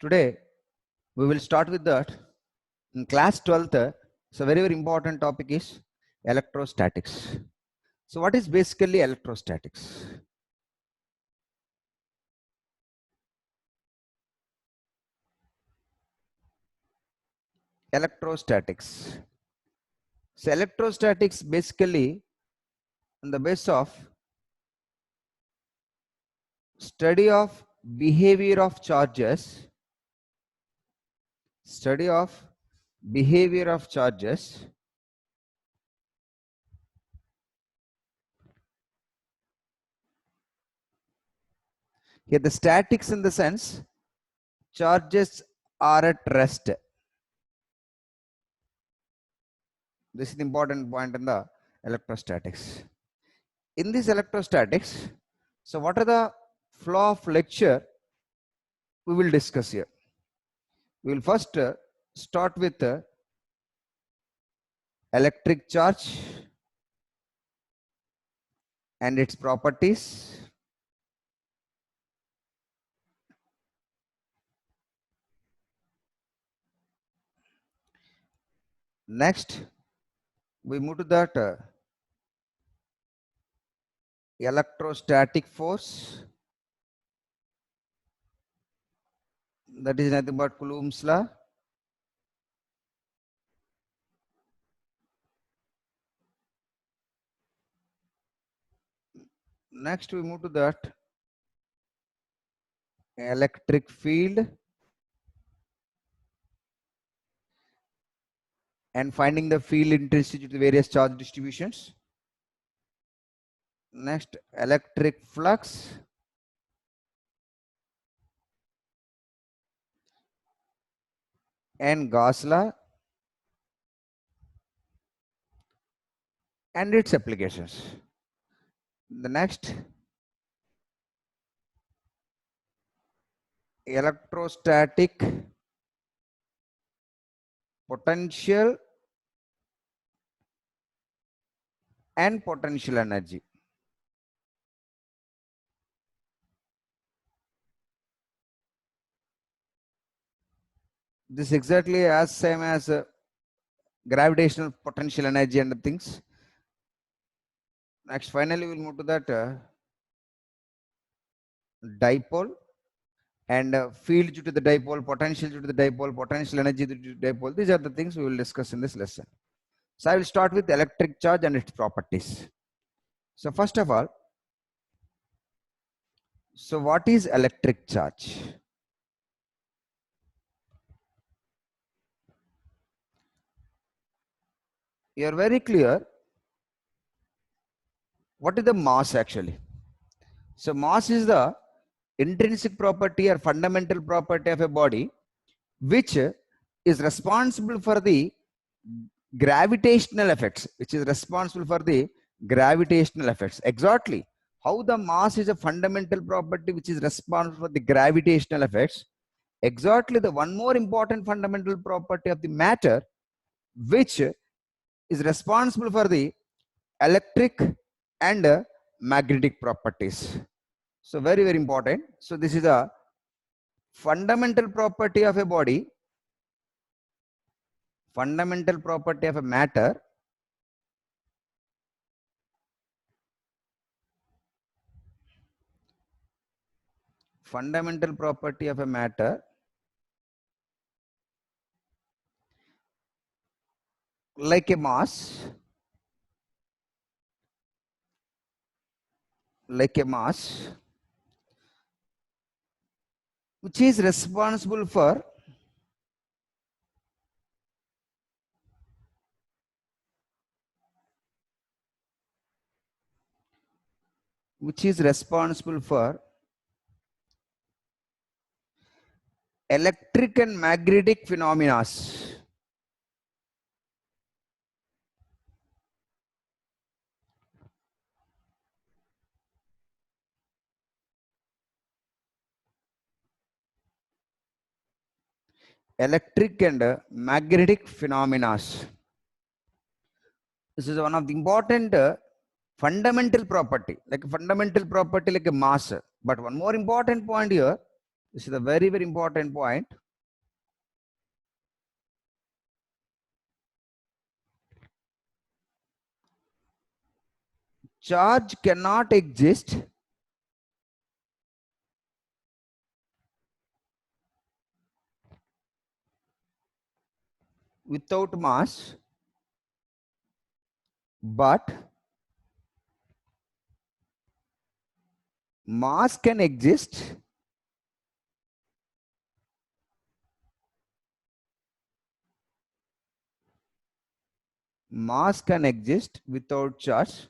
Today we will start with that. In class 12th, so very important topic is electrostatics. So what is basically electrostatics? Electrostatics. So electrostatics basically on the basis of study of behavior of charges, Here the statics in the sense charges are at rest. This is the important point in the electrostatics. In this electrostatics, so what are the flow of lecture we will discuss here? We will first start with electric charge and its properties. Next, we move to that electrostatic force, that is nothing but Coulomb's law. Next, we move to that electric field and finding the field intensity to the various charge distributions. Next, electric flux and Gauss law and its applications. The next, electrostatic potential and potential energy. This is exactly as same as gravitational potential energy and things. Next, finally, we'll move to that dipole and field due to the dipole, potential due to the dipole, potential energy due to the dipole. These are the things we will discuss in this lesson. So I will start with electric charge and its properties. So first of all, so what is electric charge? You are very clear what is the mass actually. So mass is the intrinsic property or fundamental property of a body which is responsible for the gravitational effects, exactly how the mass is a fundamental property which is responsible for the gravitational effects. Exactly the one more important fundamental property of the matter which is responsible for the electric and magnetic properties. So very important. So this is a fundamental property of a body, fundamental property of a matter, fundamental property of a matter like a mass, which is responsible for electric and magnetic phenomena. Electric and magnetic phenomena. This is one of the important fundamental property, like a mass. But one more important point here, This is a very, very important point. Charge cannot exist without mass, but mass can exist without charge.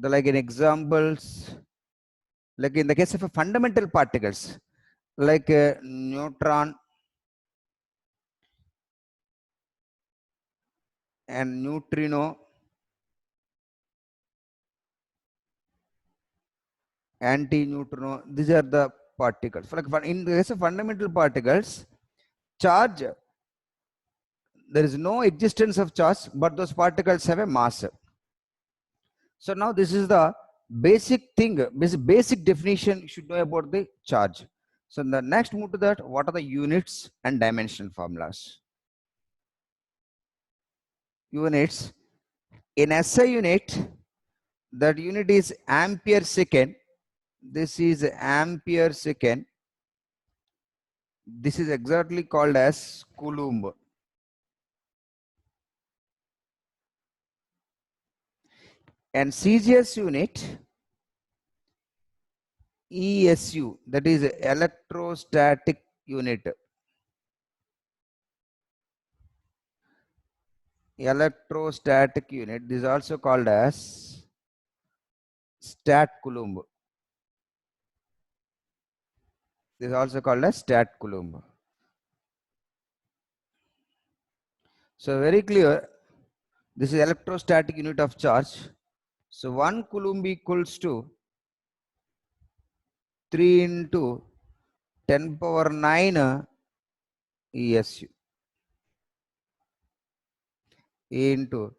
Like in examples, like in the case of a fundamental particles, like a neutron and neutrino, anti-neutrino, these are the particles. For like in the case of fundamental particles, charge, there is no existence of charge, but those particles have a mass. So now this is the basic thing, basic definition you should know about the charge. So in the next move to that, what are the units and dimension formulas? Units. In SI unit, that unit is ampere second. This is ampere second. This is exactly called as Coulomb. And CGS unit, ESU, that is electrostatic unit. Electrostatic unit, this is also called as stat Coulomb. This is also called as stat Coulomb. So very clear, this is electrostatic unit of charge. So 1 Coulomb equals to 3 into 10 power 9 ESU into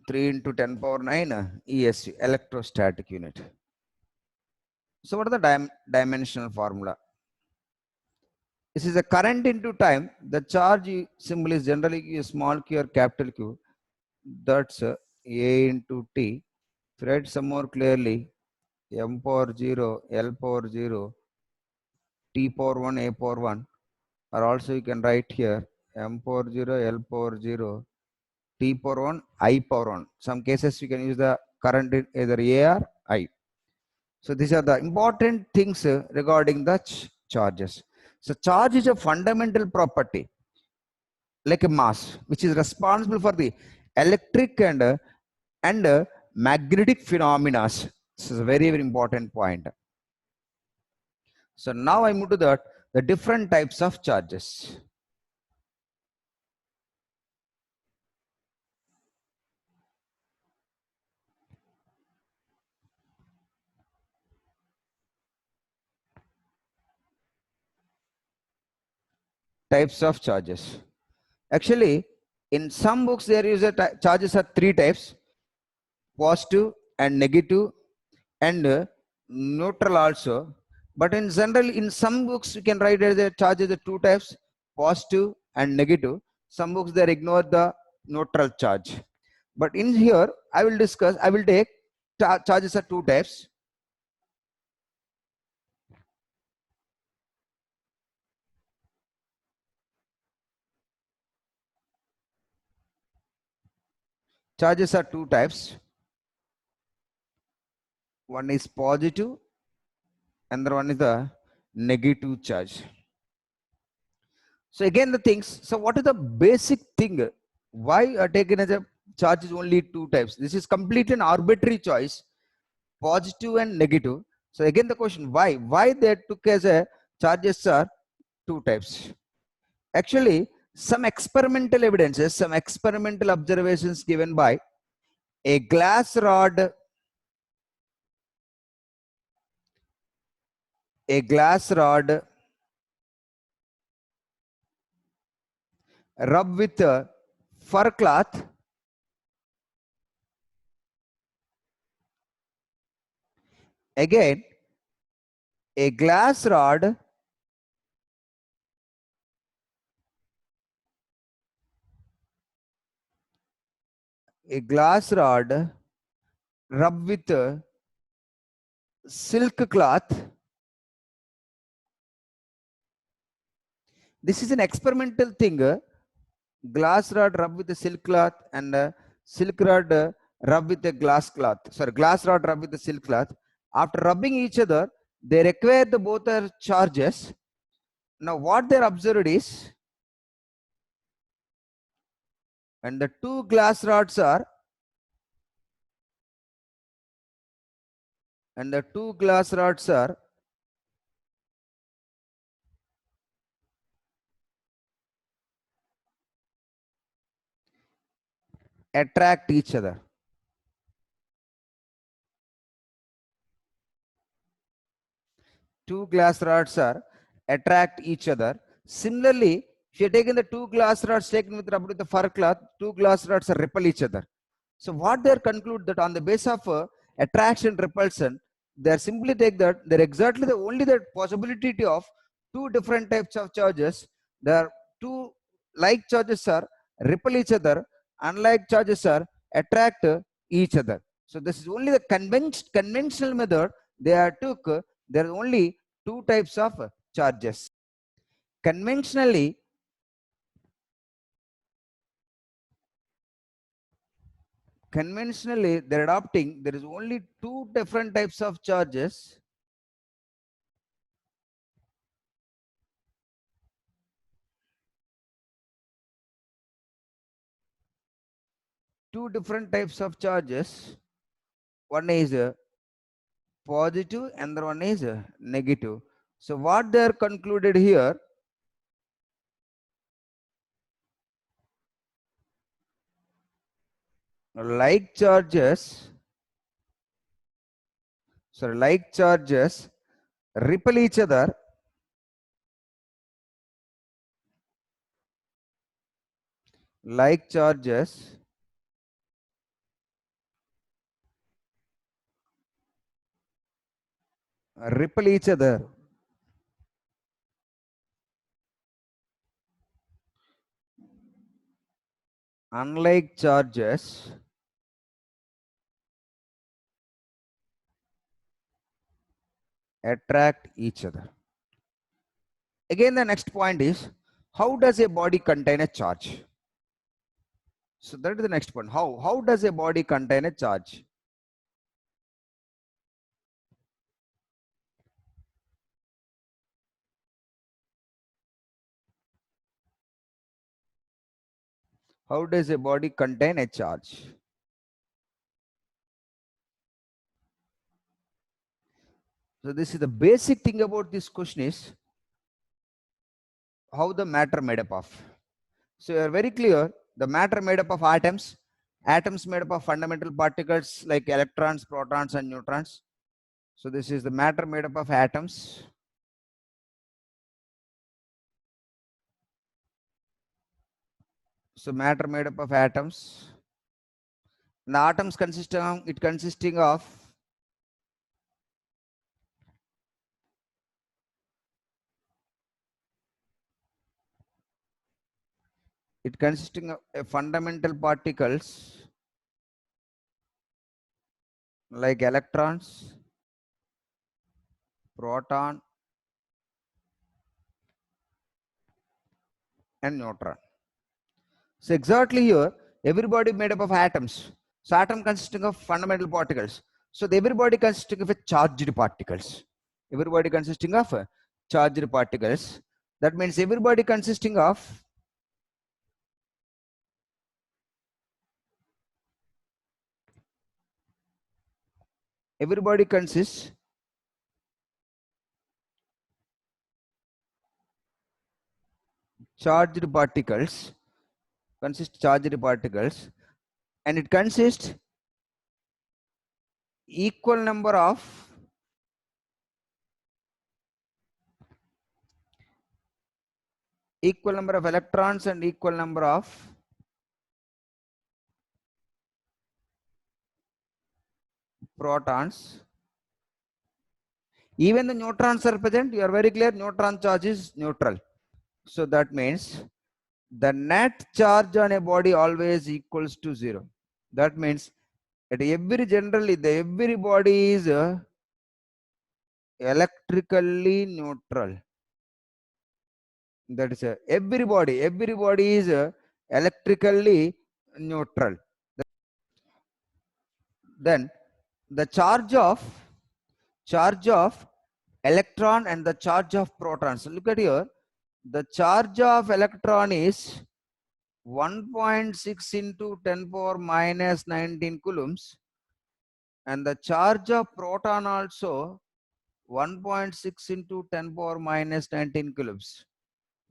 3 into 10 power 9 ESU, electrostatic unit. So what are the dimensional formula? This is a current into time. The charge symbol is generally a small q or capital Q. That's A into T. If you write some more clearly, M power 0, L power 0, T power 1, A power 1. Or also you can write here M power 0, L power 0, T power 1, I power 1. Some cases you can use the current in either A or I. So these are the important things regarding the charges. So charge is a fundamental property like a mass which is responsible for the electric and magnetic phenomena. This is a very, very important point. So now I move to the different types of charges. Types of charges. Actually, in some books there is a charges are three types: positive and negative and neutral also. But in general, in some books you can write as the charges are two types: positive and negative. Some books they ignore the neutral charge. But in here, I will take charges are two types. Charges are two types. One is positive and the one is the negative charge. So again the things, so what is the basic thing? Why are taken as a charge is only two types? This is completely an arbitrary choice, positive and negative. So again the question, why? Why they took as a charges are two types? Actually, some experimental evidences, some experimental observations given by a glass rod, a glass rod rubbed with a fur cloth, again a glass rod a glass rod rubbed with a silk cloth. This is an experimental thing. Glass rod rubbed with a silk cloth and silk rod rubbed with a glass cloth. Sorry, glass rod rubbed with a silk cloth. After rubbing each other, they require the both are charges. Now what they observed is, and the two glass rods are, attract each other. Two glass rods are attract each other. Similarly, if you are taking the two glass rods taken with rubbed with the fur cloth, two glass rods are repel each other. So what they conclude that on the basis of attraction repulsion, they simply take that they're exactly the only the possibility of two different types of charges. There are two like charges are repel each other, unlike charges are attract each other. So this is only the conventional method they are took. There are only two types of charges. Conventionally, they're adopting there is only two different types of charges. Two different types of charges. One is positive and the one is negative. So what they are concluded here, like charges repel each other, like charges repel each other, unlike charges attract each other. Again, the next point is, how does a body contain a charge? So that is the next point. How does a body contain a charge? How does a body contain a charge? So this is the basic thing about this question is how the matter made up of. So you are very clear, the matter made up of atoms made up of fundamental particles like electrons, protons and neutrons. So this is the matter made up of atoms. So matter made up of atoms. The atoms consisting of fundamental particles like electrons, proton and neutron. So exactly here, everybody made up of atoms. So atom consisting of fundamental particles. So everybody consisting of charged particles. Everybody consisting of charged particles. That means everybody consisting of charged particles, and it consists equal number of electrons and equal number of protons. Even the neutrons are present. You are very clear, neutron charge is neutral. So that means the net charge on a body always equals to 0. That means at generally everybody is electrically neutral. That is everybody is electrically neutral. Then the charge of electron and the charge of proton. So look at here, the charge of electron is 1.6 into 10 power minus 19 coulombs, and the charge of proton also 1.6 into 10 power minus 19 coulombs.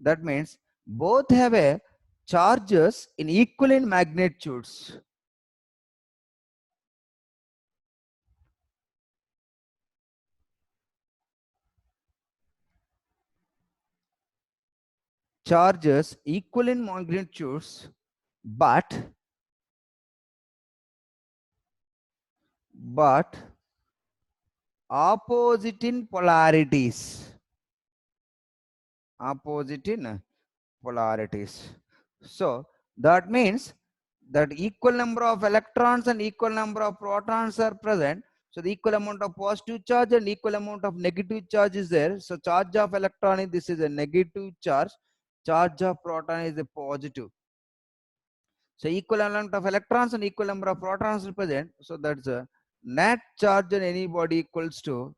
That means both have a charges in equivalent magnitudes. Charges equal in magnitudes, but opposite in polarities. Opposite in polarities. So that means that equal number of electrons and equal number of protons are present. So the equal amount of positive charge and equal amount of negative charge is there. So charge of electron is, this is a negative charge. Charge of proton is a positive. So equal amount of electrons and equal number of protons are present. So that's a net charge on any body equals to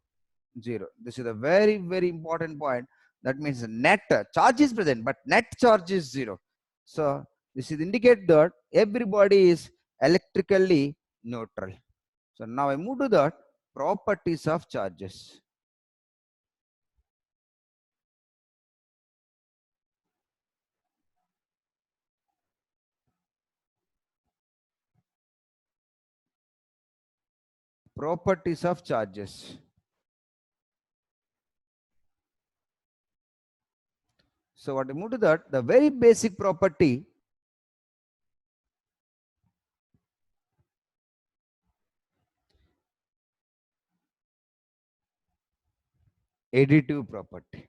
0. This is a very, very important point. That means net charge is present, but net charge is 0. So this is indicate that everybody is electrically neutral. So now I move to the properties of charges. Properties of charges. So what I move to that, the very basic property, additive property.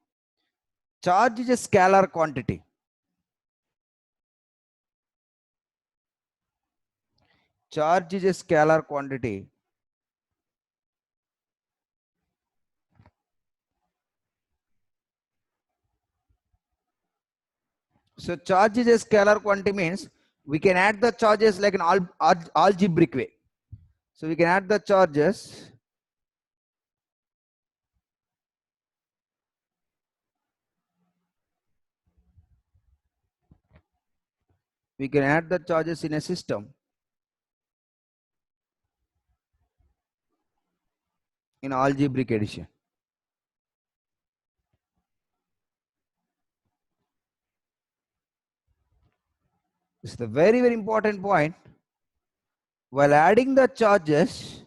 Charge is a scalar quantity. Charge is a scalar quantity. So charge is a scalar quantity means we can add the charges like an algebraic way. So we can add the charges in a system in algebraic addition. This is the very, very important point. While adding the charges,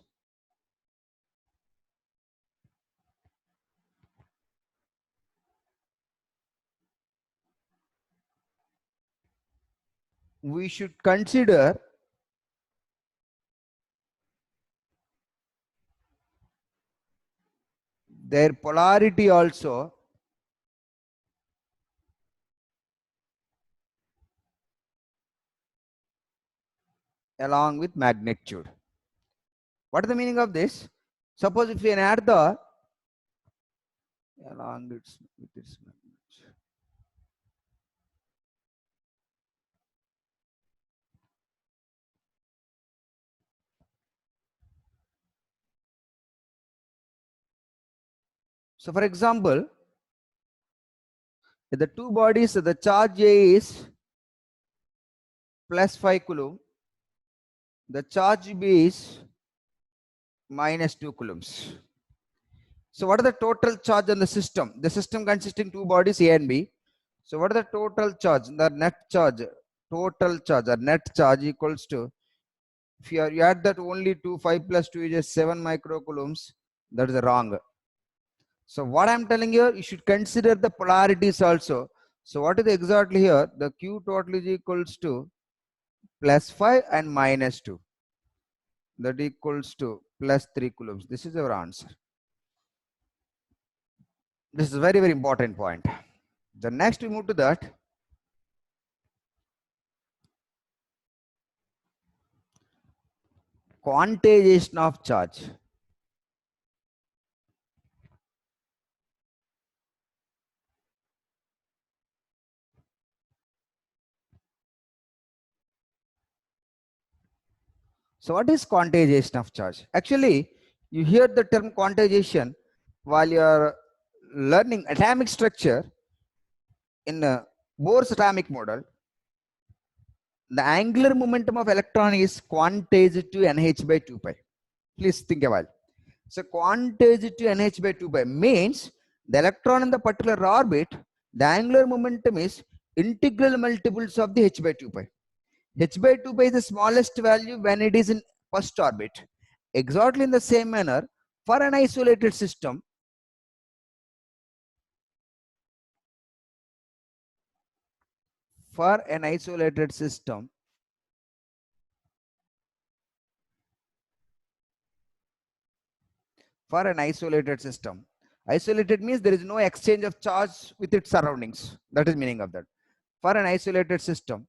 we should consider their polarity also along with magnitude. What is the meaning of this? Suppose if we add the along with its magnitude. So for example, if the two bodies, the charge A is plus 5 coulomb, the charge B is minus 2 coulombs. So what is the total charge on the system? The system consisting two bodies A and B. So what is the total charge? The net charge, total charge or net charge equals to, if you add that only 2, 5 plus 2 is 7 microcoulombs, that is wrong. So what I'm telling you, you should consider the polarities also. So what is exactly here? The Q total is equals to plus 5 and minus 2. That equals to plus 3 coulombs. This is our answer. This is a very, very important point. The next we move to that. quantization of charge. So what is quantization of charge? Actually, you hear the term quantization while you are learning atomic structure in Bohr's atomic model. The angular momentum of electron is quantized to nh by 2 pi. Please think a while. So quantized to nh by 2 pi means the electron in the particular orbit, the angular momentum is integral multiples of the h by 2 pi. H by 2 pi is the smallest value when it is in first orbit. Exactly in the same manner, for an isolated system, for an isolated system, for an isolated system, isolated means there is no exchange of charge with its surroundings. That is meaning of that. For an isolated system,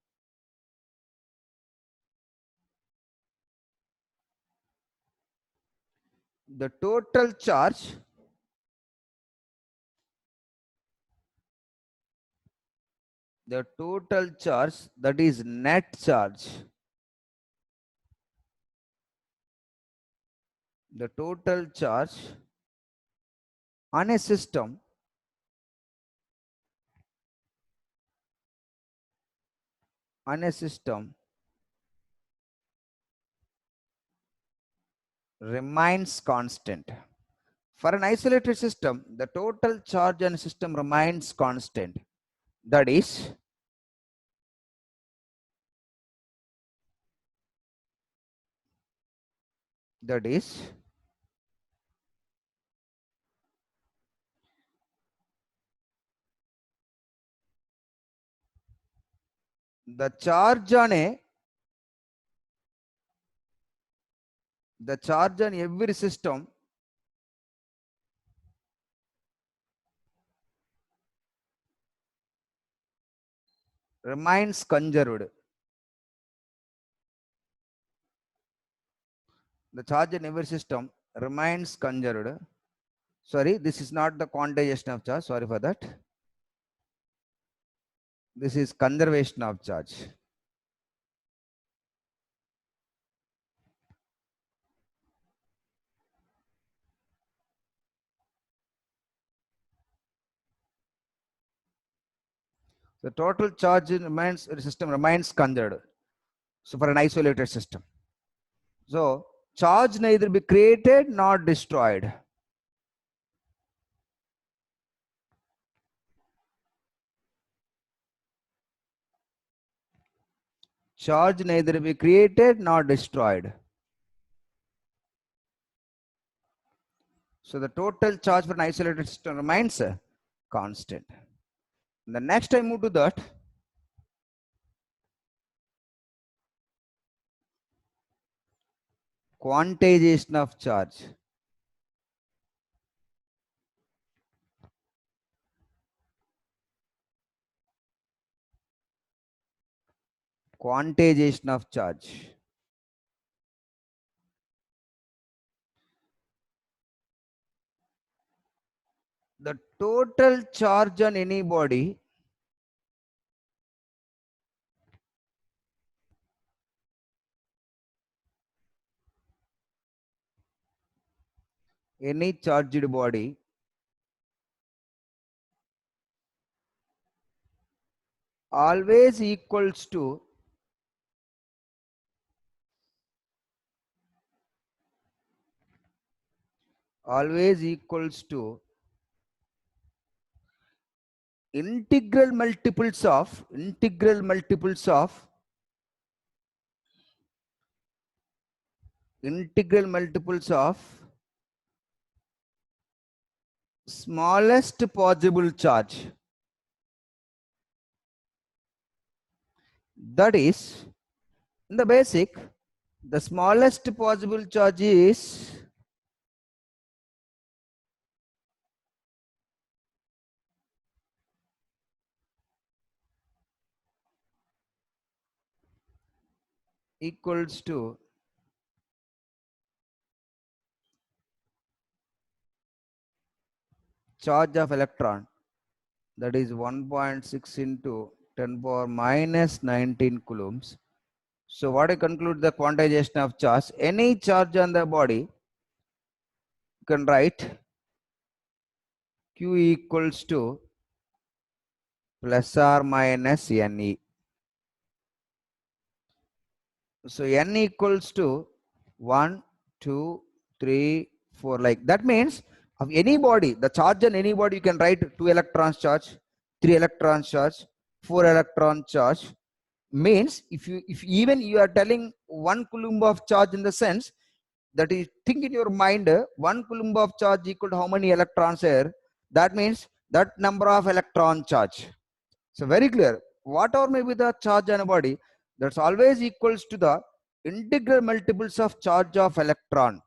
the total charge that is net charge, the total charge on a system remains constant. For an isolated system, the total charge on a system remains constant. That is, the charge on every system remains conserved. The charge in every system remains conserved. Sorry, this is not the quantization of charge. Sorry for that. This is conservation of charge. The total charge remains, the system remains conserved. So for an isolated system. So charge neither be created nor destroyed. Charge neither be created nor destroyed. So the total charge for an isolated system remains constant. The next I move to that, quantization of charge. Quantization of charge. The total charge on any body charged body always equals to integral multiples of smallest possible charge. That is, in the basic, the smallest possible charge is equals to charge of electron, that is 1.6 into 10 power minus 19 coulombs. So what I conclude the quantization of charge, any charge on the body, you can write Q equals to plus or minus Ne. So N equals to 1, 2, 3, 4, like that means of any body, the charge on any body, you can write 2 electrons charge, 3 electrons charge, 4 electron charge. Means if even you are telling 1 coulomb of charge, in the sense that is, think in your mind 1 coulomb of charge equal to how many electrons here, that means that number of electron charge. So very clear, whatever may be the charge on a body, that's always equals to the integral multiples of charge of electron.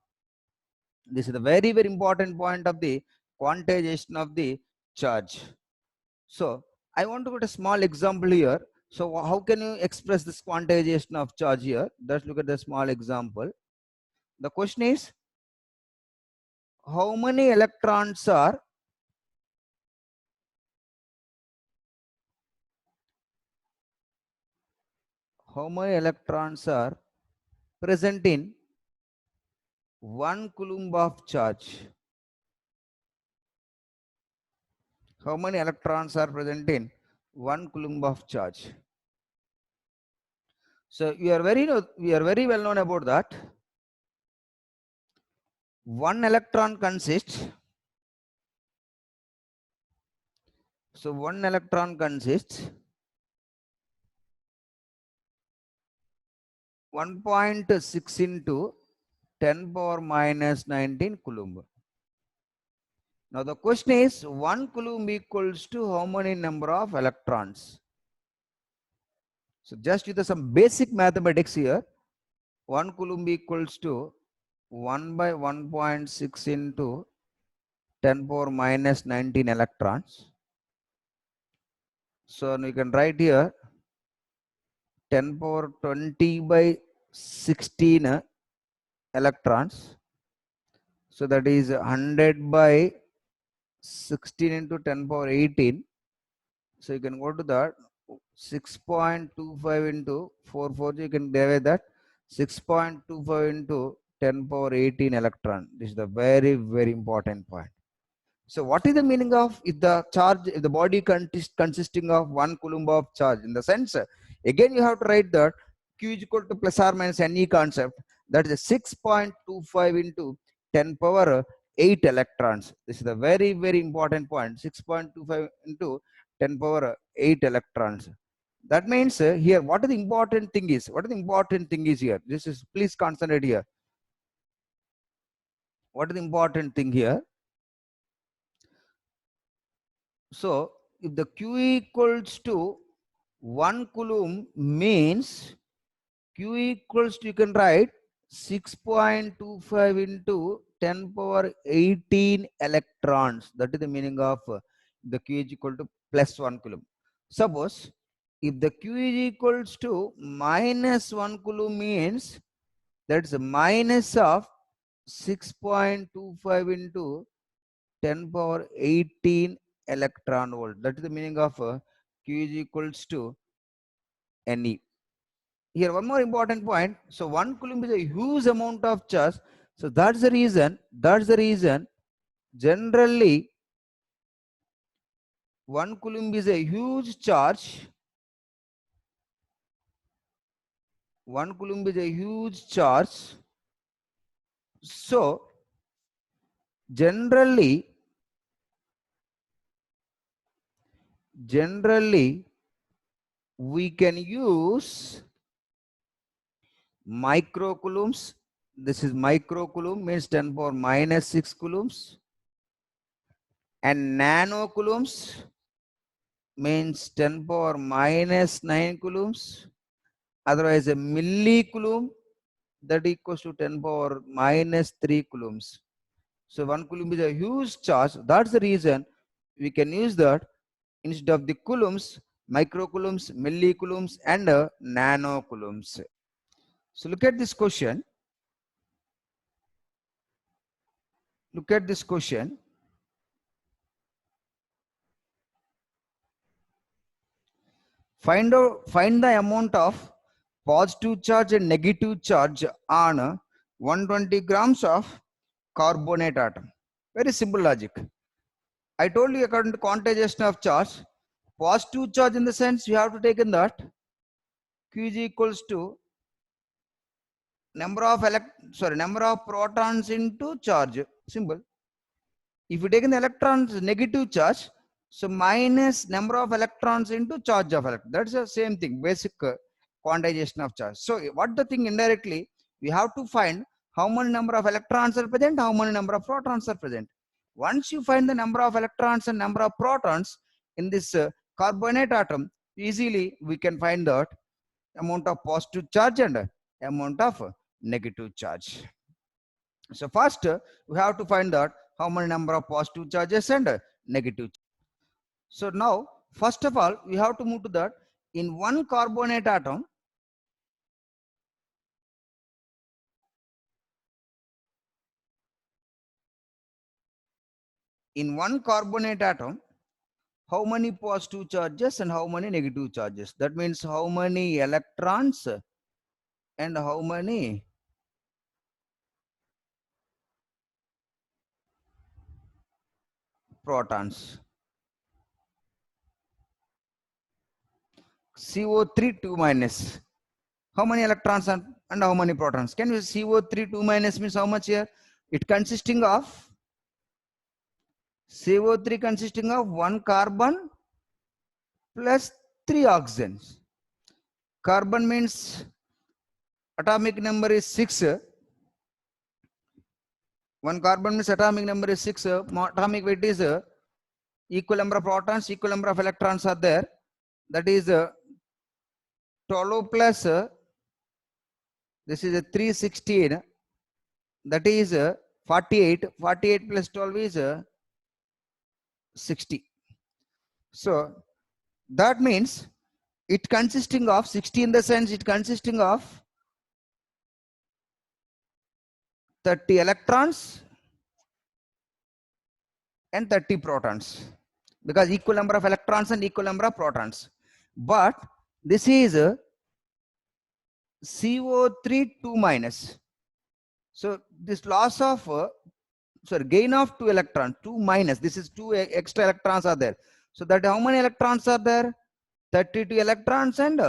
This is the very important point of the quantization of the charge. So I want to put a small example here. So how can you express this quantization of charge here? Let's look at the small example. The question is, how many electrons are present in 1 coulomb of charge? How many electrons are present in 1 coulomb of charge? So we are very well known about that. One electron consists. So 1 electron consists 1.6 into 10 power minus 19 coulomb. Now the question is, 1 coulomb equals to how many number of electrons? So just with some basic mathematics here, 1 coulomb equals to 1 by 1.6 into 10 power minus 19 electrons. So you can write here 10 power 20 by 16 electrons. So that is 100 by 16 into 10 power 18. So you can go to that 6.25 into 4, you can divide that 6.25 into 10 power 18 electron. This is the very important point. So what is the meaning of if the body consisting of 1 coulomb of charge? In the sense, again you have to write that Q is equal to plus or minus Ne concept. That is 6.25 into 10 power 8 electrons. This is the very important point. 6.25 into 10 power 8 electrons. That means here what is the important thing is? What is the important thing is here? This is, please concentrate here. What is the important thing here? So if the Q equals to 1 coulomb means Q equals to, you can write 6.25 into 10 power 18 electrons. That is the meaning of the Q is equal to plus 1 coulomb. Suppose if the Q is equals to minus 1 coulomb means that's a minus of 6.25 into 10 power 18 electron volt. That is the meaning of Q is equals to Ne. Here one more important point. So 1 coulomb is a huge amount of charge. So that's the reason generally 1 coulomb is a huge charge. 1 coulomb is a huge charge. So generally we can use microcoulombs. This is microcoulomb, means 10 power minus 6 coulombs, and nanocoulombs means 10 power minus 9 coulombs. Otherwise a millicoulomb, that equals to 10 power minus 3 coulombs. So 1 coulomb is a huge charge. That's the reason we can use that instead of the coulombs, microcoulombs, millicoulombs, and nanocoulombs. So look at this question. Look at this question. Find the amount of positive charge and negative charge on 120 grams of carbonate atom. Very simple logic. I told you according to quantization of charge, positive charge in the sense you have to take in that Q is equals to number of protons into charge. Simple. If you take in the electrons negative charge, so minus number of electrons into charge of electron. That's the same thing, basic quantization of charge. So what the thing indirectly, we have to find how many number of electrons are present, how many number of protons are present. Once you find the number of electrons and number of protons in this carbonate atom, easily we can find that amount of positive charge and amount of negative charge. So first we have to find out how many number of positive charges and negative. So now first of all we have to move to that in one carbonate atom. In one carbonate atom, how many positive charges and how many negative charges? That means how many electrons and how many protons. CO3 2 minus. How many electrons and how many protons? Can you CO3 2 minus means how much here? It consisting of CO3 consisting of one carbon plus 3 oxygens. Carbon means atomic number is 6. One carbon means atomic number is 6. Atomic weight is equal number of protons, equal number of electrons are there. That is 12 plus this is a 316. That is 48. 48 plus 12 is 60. So that means it consisting of 60 in the sense it consisting of 30 electrons and 30 protons, because equal number of electrons and equal number of protons. But this is CO3 2 minus. So this loss of gain of 2 electrons, 2 minus, this is 2 extra electrons are there. So that how many electrons are there? 32 electrons and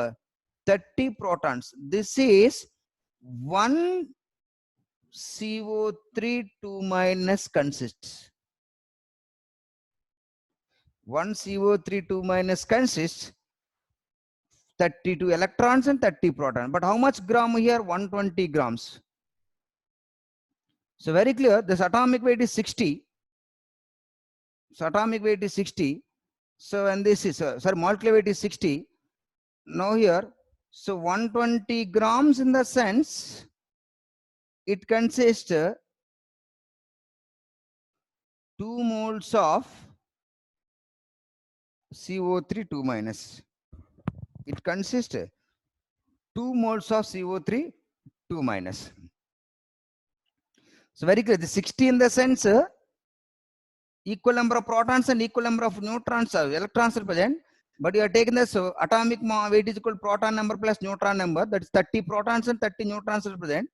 30 protons. This is 1 CO3 2 minus consists. 1 CO3 2 minus consists 32 electrons and 30 protons. But how much gram here? 120 grams. So very clear, this atomic weight is 60. So atomic weight is 60. So and this is molecular weight is 60. Now here, so 120 grams in the sense it consists 2 moles of CO3 2 minus. It consists 2 moles of CO3 2 minus. So very clear, the 60 in the sense equal number of protons and equal number of neutrons, electrons are present. But you are taking this atomic weight is equal to proton number plus neutron number. That is 30 protons and 30 neutrons are present.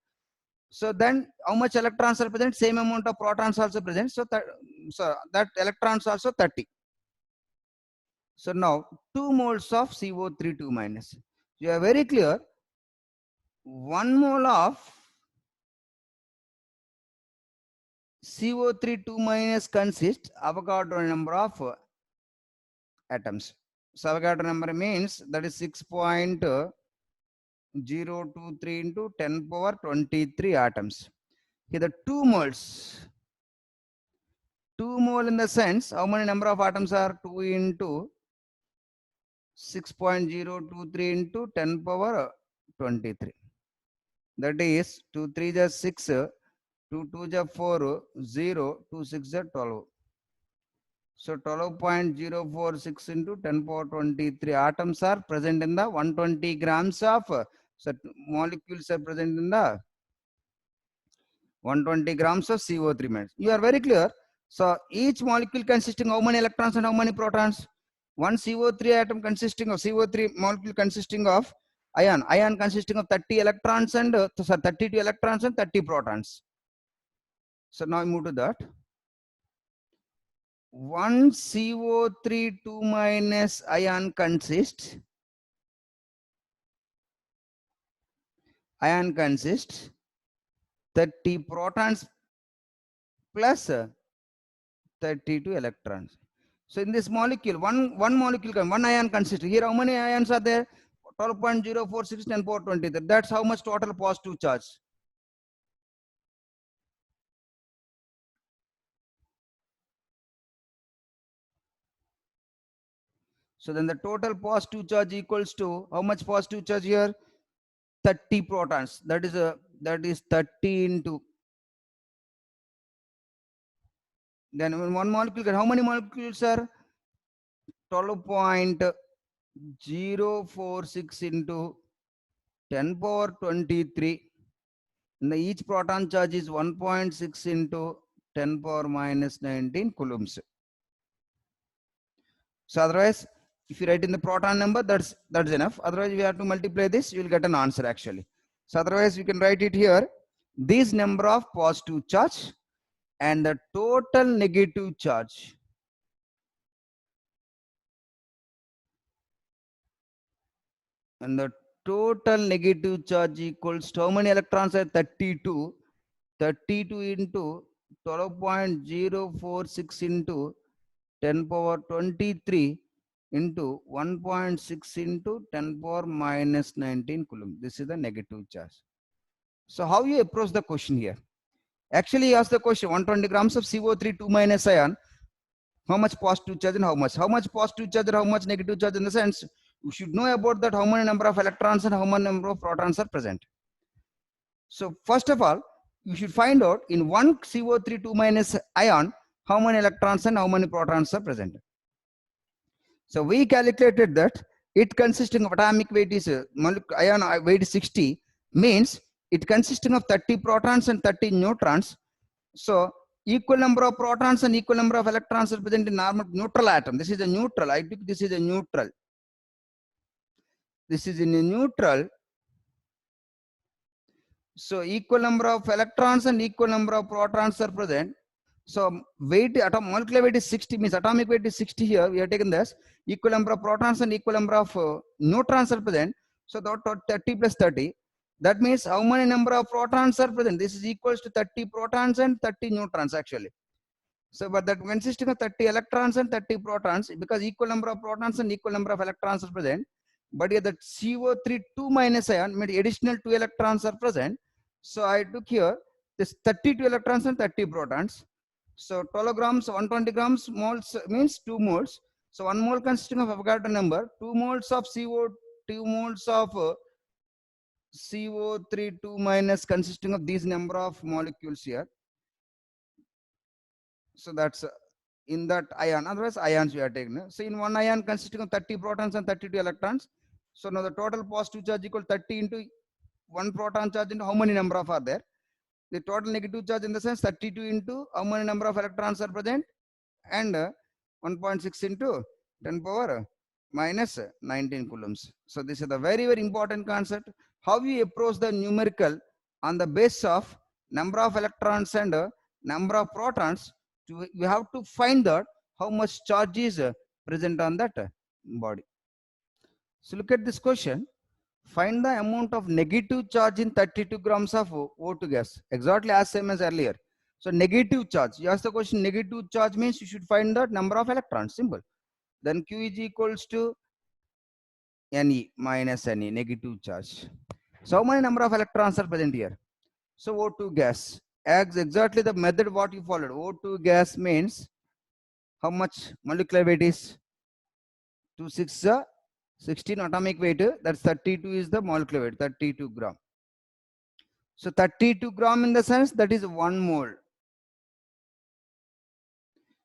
So then how much electrons are present? Same amount of protons also present. So that electrons also 30. So now 2 moles of CO3 2 minus. You are very clear. 1 mole of CO3 2 minus consists Avogadro number of atoms. So Avogadro number means that is 6.023 into 10 power 23 atoms. Here the 2 moles. 2 mole in the sense how many number of atoms are 2 into 6.023 into 10 power 23. That is 2 3 is 6, 2 2 is 4, 0, 2 6 is 12. So 12.046 into 10 power 23 atoms are present in the 120 grams of molecules are present in the 120 grams of CO3 minus. You are very clear. So each molecule consisting how many electrons and how many protons? One CO3 atom consisting of CO3 molecule consisting of ion consisting of 30 electrons and 32 electrons and 30 protons. So now I move to that. One CO3 2 minus ion consists 30 protons plus 32 electrons. So in this molecule, one ion consists. Here, how many ions are there? 12.046 10 power 20. That's how much total positive charge. So then the total positive charge equals to how much positive charge here? 30 protons. That is 30 into. Then in one molecule, how many molecules are? 12.046 into 10 power 23. And each proton charge is 1.6 into 10 power minus 19 coulombs. So otherwise, if you write in the proton number, that's enough. Otherwise, we have to multiply this, you will get an answer actually. So otherwise, we can write it here. This number of positive charge and the total negative charge. And the total negative charge equals to how many electrons are 32? 32 into 12.046 into 10 power 23 into 1.6 into 10 power minus 19 coulomb. This is the negative charge. So how you approach the question here? Actually, you ask the question 120 grams of CO3 2 minus ion. How much positive charge and how much positive charge and how much negative charge, in the sense you should know about that how many number of electrons and how many number of protons are present. So first of all, you should find out in one CO3 2 minus ion how many electrons and how many protons are present. So we calculated that it consisting of atomic weight is ion weight is 60, means it consisting of 30 protons and 30 neutrons. So equal number of protons and equal number of electrons are present in normal neutral atom. This is a neutral. I think this is a neutral. This is in a neutral. So equal number of electrons and equal number of protons are present. So weight, molecular weight is 60, means atomic weight is 60 here. We have taken this. Equal number of protons and equal number of neutrons are present. So that 30 plus 30. That means how many number of protons are present? This is equals to 30 protons and 30 neutrons actually. So but that consisting of 30 electrons and 30 protons, because equal number of protons and equal number of electrons are present. But here the CO3 2 minus ion, means additional 2 electrons are present. So I took here this 32 electrons and 30 protons. So 12 grams, 120 grams moles means 2 moles. So 1 mole consisting of Avogadro number, 2 moles of CO, 2 moles of CO3 2 minus consisting of these number of molecules here. So that's in that ion. Otherwise, ions we are taking. So in one ion consisting of 30 protons and 32 electrons. So now the total positive charge equal 30 into 1 proton charge into how many number of are there? The total negative charge, in the sense 32 into how many number of electrons are present, and 1.6 into 10 power minus 19 coulombs. So this is the very important concept. How we approach the numerical on the basis of number of electrons and number of protons. We have to find out how much charge is present on that body. So look at this question. Find the amount of negative charge in 32 grams of O2 gas. Exactly as same as earlier. So negative charge. You ask the question, negative charge means you should find the number of electrons. Simple. Then Q is equals to Ne minus Ne, negative charge. So how many number of electrons are present here? So O2 gas. Exactly the method what you followed. O2 gas means how much molecular weight is? 2 6 16 atomic weight. That's 32 is the molecular weight, 32 gram. So 32 gram, in the sense that is 1 mole.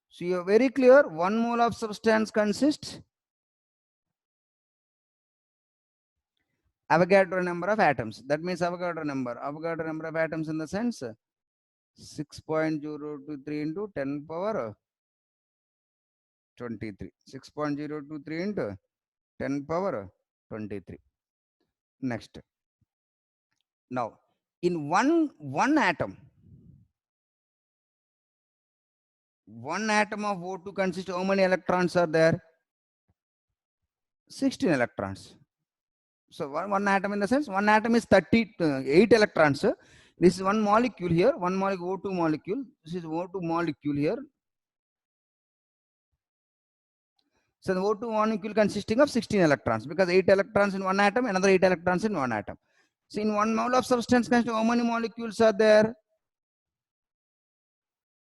So you are very clear, 1 mole of substance consists Avogadro number of atoms. That means Avogadro number of atoms, in the sense 6.023 into 10 power 23. 6.023 into 10 power 23. Next. Now, in one atom of O2 consists how many electrons are there? 16 electrons. So one atom, in the sense, one atom is 8 electrons. This is one molecule here, one molecule, O2 molecule. This is O2 molecule here. So the O2 molecule consisting of 16 electrons, because 8 electrons in one atom, another 8 electrons in one atom. So in 1 mole of substance, how many molecules are there?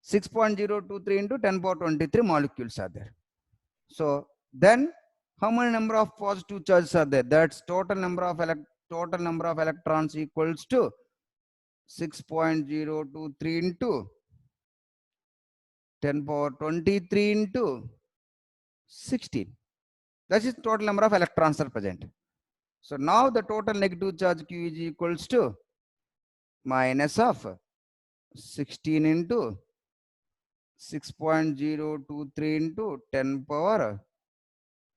6.023 into 10 power 23 molecules are there. So then how many number of positive charges are there? That's total number of electrons equals to 6.023 into 10 power 23 into 16. That is total number of electrons are present. So now the total negative charge Q is equals to minus of 16 into 6.023 into 10 power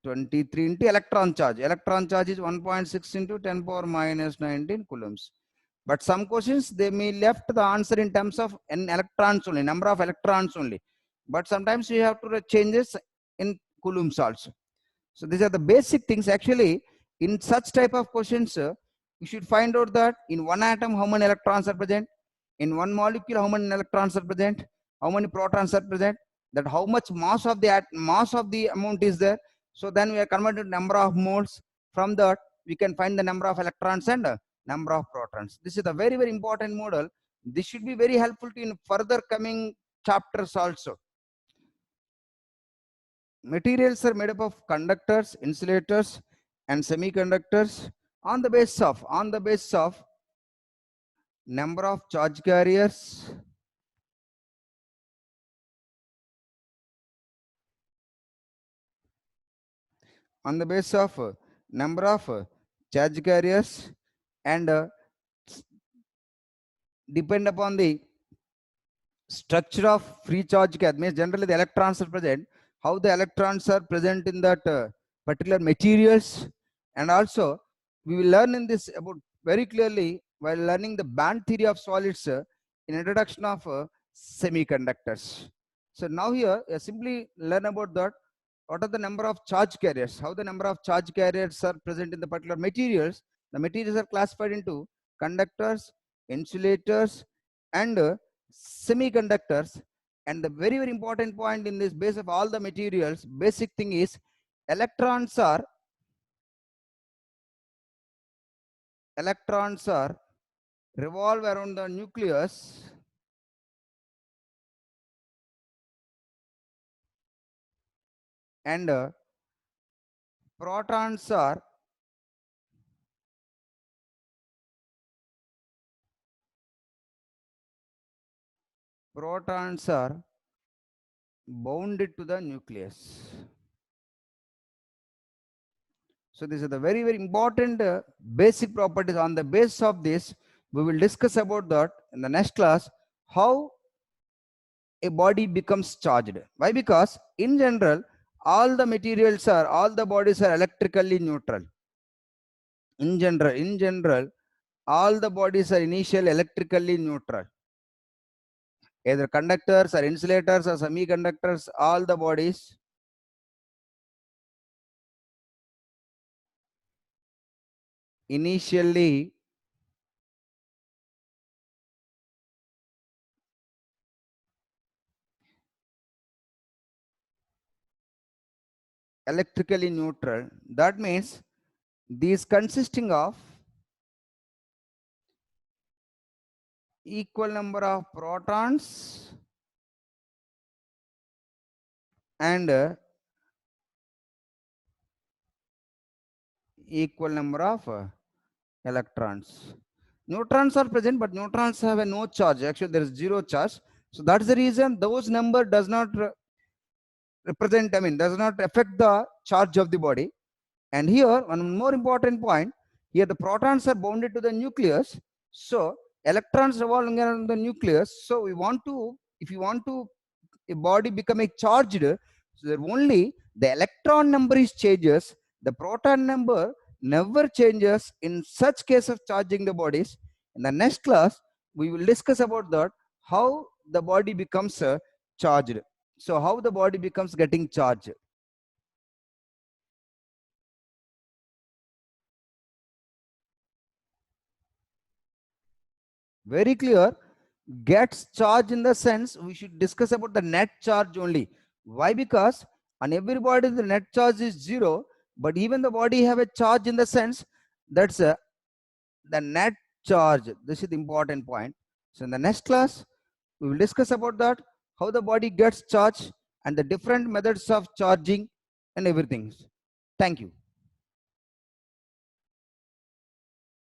23 into electron charge. Electron charge is 1.6 into 10 power minus 19 coulombs. But some questions, they may left the answer in terms of n electrons only, number of electrons only. But sometimes you have to change this in coulombs also. So these are the basic things. Actually, in such type of questions, you should find out that in one atom, how many electrons are present. In one molecule, how many electrons are present. How many protons are present. That how much mass of the amount is there. So then we are converted to number of moles. From that, we can find the number of electrons and number of protons. This is a very, very important model. This should be very helpful to in further coming chapters also. Materials are made up of conductors, insulators, and semiconductors on the basis of number of charge carriers, on the basis of number of charge carriers, and depend upon the structure of free charge carrier. Means generally the electrons are present, how the electrons are present in that particular materials. And also we will learn in this about very clearly while learning the band theory of solids in introduction of semiconductors. So now here simply learn about that. What are the number of charge carriers, how the number of charge carriers are present in the particular materials. The materials are classified into conductors, insulators, and semiconductors. And the very, very important point in this base of all the materials, basic thing is electrons are revolve around the nucleus and protons are bounded to the nucleus. So these are the very, very important basic properties. On the basis of this, we will discuss about that in the next class, how a body becomes charged. Why? Because in general, all the bodies are electrically neutral. In general, all the bodies are initially electrically neutral. Either conductors or insulators or semiconductors, all the bodies initially electrically neutral. That means these consisting of equal number of protons and equal number of electrons. Neutrons are present, but neutrons have a no charge. Actually, there is zero charge. So that's the reason those number does not represent, does not affect the charge of the body. And here, one more important point, here the protons are bounded to the nucleus. So electrons revolving around the nucleus. So if you want to, a body becoming charged, So there only the electron number is changes, the proton number never changes in such case of charging the bodies. In the next class, we will discuss about that, how the body becomes charged. So how the body becomes getting charged. Very clear. Gets charged in the sense we should discuss about the net charge only. Why? Because on everybody the net charge is 0, but even the body have a charge in the sense that's the net charge. This is the important point. So in the next class we will discuss about that, how the body gets charged and the different methods of charging and everything. Thank you.